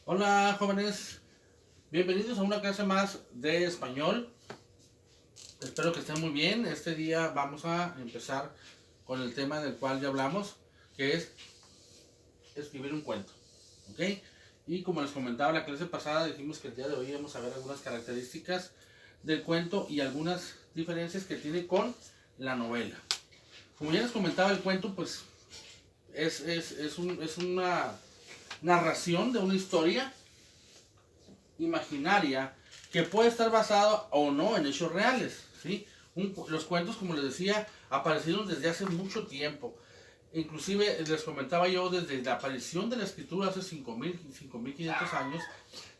Hola jóvenes, bienvenidos a una clase más de español. Espero que estén muy bien. Este día vamos a empezar con el tema del cual ya hablamos, que es escribir un cuento. ¿Ok? Y como les comentaba la clase pasada, dijimos que el día de hoy íbamos a ver algunas características del cuento y algunas diferencias que tiene con la novela. Como ya les comentaba, el cuento pues es una narración de una historia imaginaria que puede estar basada o no en hechos reales, ¿sí? Los cuentos, como les decía, aparecieron desde hace mucho tiempo. Inclusive les comentaba yo, desde la aparición de la escritura hace 5.500 años,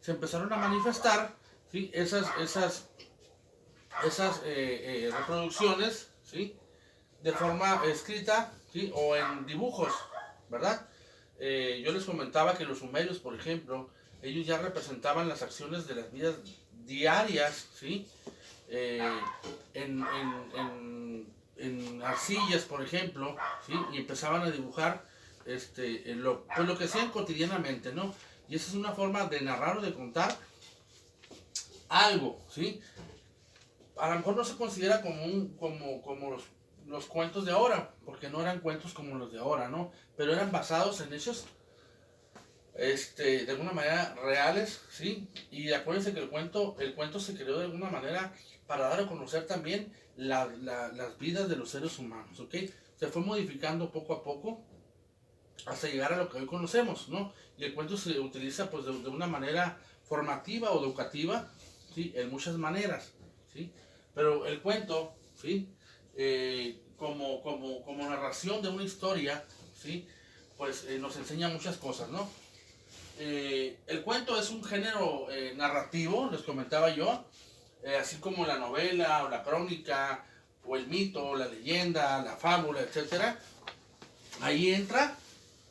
se empezaron a manifestar, ¿sí? esas reproducciones, ¿sí? De forma escrita, ¿sí? O en dibujos, ¿verdad? Yo les comentaba que los sumerios, por ejemplo, ellos ya representaban las acciones de las vidas diarias, ¿sí? Eh, en arcillas, por ejemplo, ¿sí? Y empezaban a dibujar pues lo que hacían cotidianamente, ¿no? Y esa es una forma de narrar o de contar algo, ¿sí? A lo mejor no se considera como los cuentos de ahora, porque no eran cuentos como los de ahora, ¿no? Pero eran basados en hechos, de alguna manera reales, ¿sí? Y acuérdense que el cuento se creó de alguna manera para dar a conocer también las vidas de los seres humanos, ¿ok? Se fue modificando poco a poco hasta llegar a lo que hoy conocemos, ¿no? Y el cuento se utiliza pues de una manera formativa o educativa, ¿sí? En muchas maneras, ¿sí? Pero el cuento, ¿sí? Como narración de una historia, ¿sí? Pues nos enseña muchas cosas, ¿no? El cuento es un género narrativo, les comentaba yo, así como la novela o la crónica o el mito, la leyenda, la fábula, etcétera. Ahí entra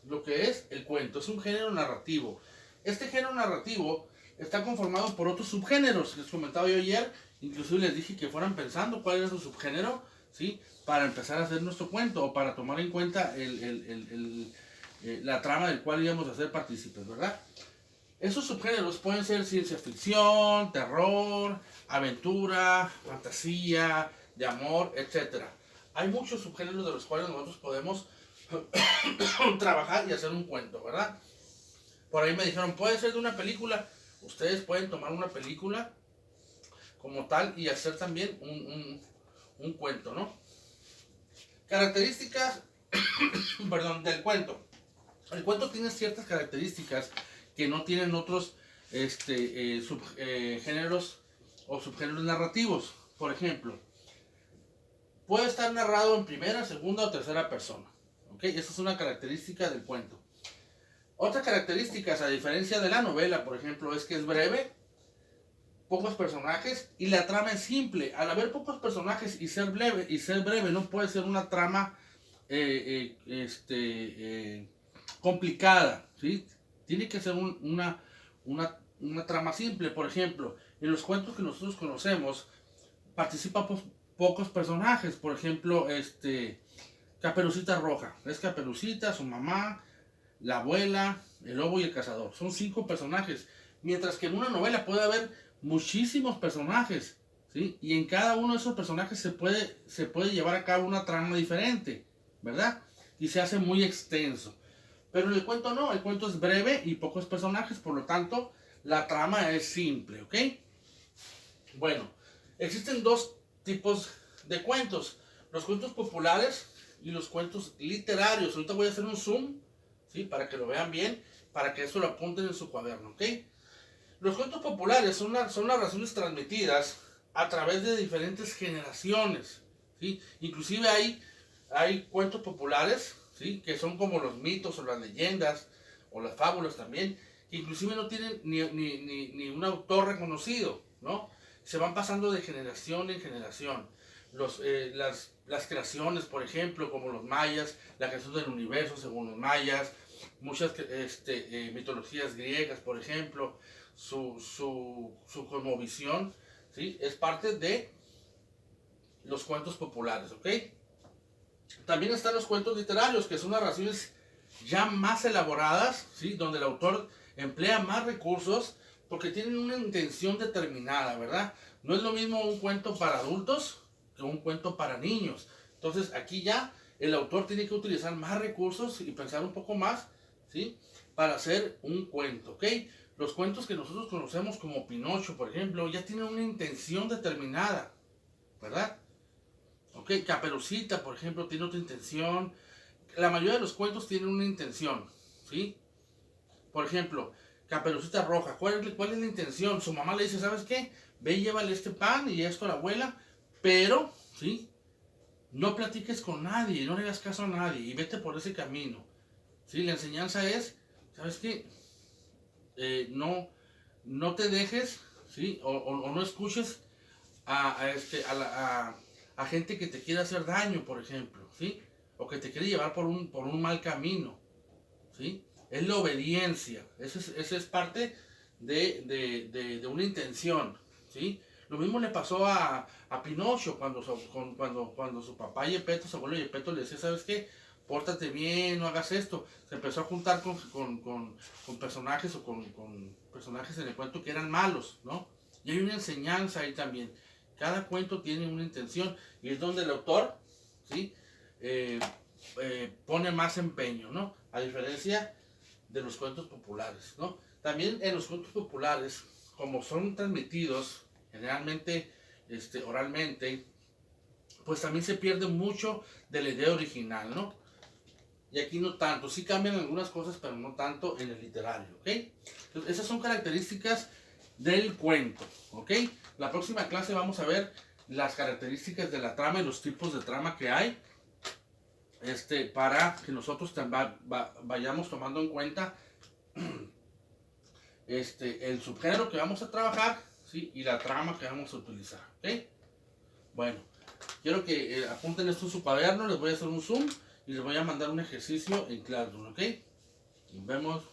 lo que es el cuento, es un género narrativo. Este género narrativo está conformado por otros subgéneros, les comentaba yo ayer, inclusive les dije que fueran pensando cuál era su subgénero, ¿sí? Para empezar a hacer nuestro cuento o para tomar en cuenta la trama del cual íbamos a ser partícipes, ¿verdad? Esos subgéneros pueden ser ciencia ficción, terror, aventura, fantasía, de amor, etcétera. Hay muchos subgéneros de los cuales nosotros podemos trabajar y hacer un cuento, ¿verdad? Por ahí me dijeron, puede ser de una película. Ustedes pueden tomar una película como tal y hacer también un cuento, ¿no? Características, perdón, del cuento. El cuento tiene ciertas características que no tienen otros géneros o subgéneros narrativos. Por ejemplo, puede estar narrado en primera, segunda o tercera persona. ¿Ok? Esa es una característica del cuento. Otras características, a diferencia de la novela, por ejemplo, es que es breve, pocos personajes y la trama es simple. Al haber pocos personajes y ser breve no puede ser una trama complicada, ¿sí? Tiene que ser una trama simple. Por ejemplo, en los cuentos que nosotros conocemos participan pocos personajes. Por ejemplo, Caperucita Roja. Es Caperucita, su mamá, la abuela, el lobo y el cazador. Son 5 personajes. Mientras que en una novela puede haber muchísimos personajes, ¿sí? Y en cada uno de esos personajes se puede llevar a cabo una trama diferente, ¿verdad? Y se hace muy extenso. Pero en el cuento no, el cuento es breve y pocos personajes, por lo tanto, la trama es simple, ¿ok? Bueno, existen dos tipos de cuentos, los cuentos populares y los cuentos literarios. Ahorita voy a hacer un zoom, ¿sí? Para que lo vean bien, para que eso lo apunten en su cuaderno, ¿ok? Los cuentos populares son narraciones transmitidas a través de diferentes generaciones, ¿sí? Inclusive hay cuentos populares, ¿sí? Que son como los mitos o las leyendas o las fábulas también, que inclusive no tienen ni un autor reconocido, ¿no? Se van pasando de generación en generación. Las creaciones, por ejemplo, como los mayas, la creación del universo según los mayas, muchas mitologías griegas, por ejemplo, su cosmovisión, ¿sí? Es parte de los cuentos populares, ¿ok? También están los cuentos literarios, que son narraciones ya más elaboradas, ¿sí? Donde el autor emplea más recursos porque tienen una intención determinada, ¿verdad? No es lo mismo un cuento para adultos que un cuento para niños. Entonces aquí ya el autor tiene que utilizar más recursos y pensar un poco más, ¿sí? Para hacer un cuento, ¿ok? Los cuentos que nosotros conocemos como Pinocho, por ejemplo, ya tienen una intención determinada, ¿verdad? ¿Ok? Caperucita, por ejemplo, tiene otra intención. La mayoría de los cuentos tienen una intención, ¿sí? Por ejemplo, Caperucita Roja, ¿cuál es la intención? Su mamá le dice, ¿sabes qué? Ve y llévale este pan y esto a la abuela, pero, ¿sí? No platiques con nadie, no le hagas caso a nadie y vete por ese camino. ¿Sí? La enseñanza es, ¿sabes qué? No, no te dejes, ¿sí? O no escuches a gente que te quiere hacer daño, por ejemplo, ¿sí? O que te quiere llevar por un mal camino, ¿sí? Es la obediencia, esa es parte de una intención, ¿sí? Lo mismo le pasó a Pinocho cuando su papá Gepetto, su abuelo Gepetto le decía, ¿sabes qué? Pórtate bien, no hagas esto. Se empezó a juntar con personajes o con personajes en el cuento que eran malos, ¿no? Y hay una enseñanza ahí también. Cada cuento tiene una intención y es donde el autor, ¿sí? Eh, pone más empeño, ¿no? A diferencia de los cuentos populares, ¿no? También en los cuentos populares, como son transmitidos generalmente oralmente, pues también se pierde mucho de la idea original, ¿no? Y aquí no tanto, sí cambian algunas cosas, pero no tanto en el literario, ¿ok? Entonces, esas son características del cuento, ¿ok? La próxima clase vamos a ver las características de la trama y los tipos de trama que hay, para que nosotros vayamos tomando en cuenta el subgénero que vamos a trabajar, ¿sí? Y la trama que vamos a utilizar, ¿ok? Bueno, quiero que apunten esto en su cuaderno, les voy a hacer un zoom y les voy a mandar un ejercicio en Classroom, ¿ok? Nos vemos.